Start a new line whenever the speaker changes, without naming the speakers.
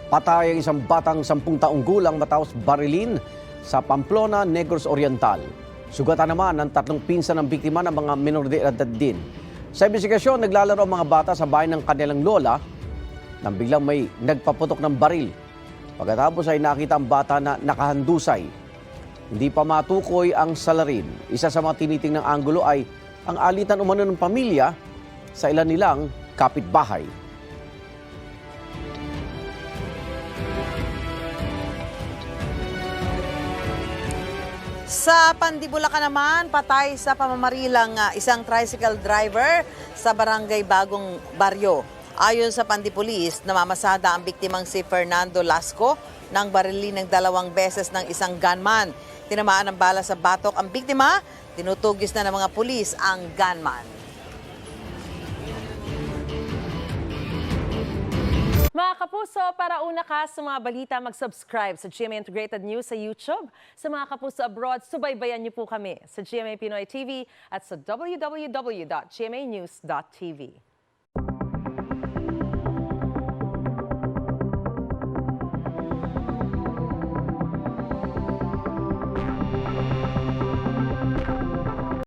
Patay ang isang batang 10 taong gulang matapos barilin sa Pamplona, Negros Oriental. Sugatan naman ang 3 pinsan ng biktima ng mga minor de edad din. Sa investigasyon, naglalaro ang mga bata sa bahay ng kanilang lola nang biglang may nagpaputok ng baril. Pagkatapos ay nakita ang bata na nakahandusay. Hindi pa matukoy ang salarin. Isa sa mga tinitingnang anggulo ay ang alitan umano ng pamilya sa ilan nilang kapitbahay.
Sa Pandibulacan naman, patay sa pamamarilang isang tricycle driver sa barangay Bagong Baryo. Ayon sa Pandipulis, namamasada ang biktimang si Fernando Lasco nang barilin ng 2 beses ng isang gunman. Tinamaan ng bala sa batok ang biktima, tinutugis na ng mga pulis ang gunman.
Mga kapuso, para una ka sa mga balita, mag-subscribe sa GMA Integrated News sa YouTube. Sa mga kapuso abroad, subaybayan niyo po kami sa GMA Pinoy TV at sa www.gmanews.tv.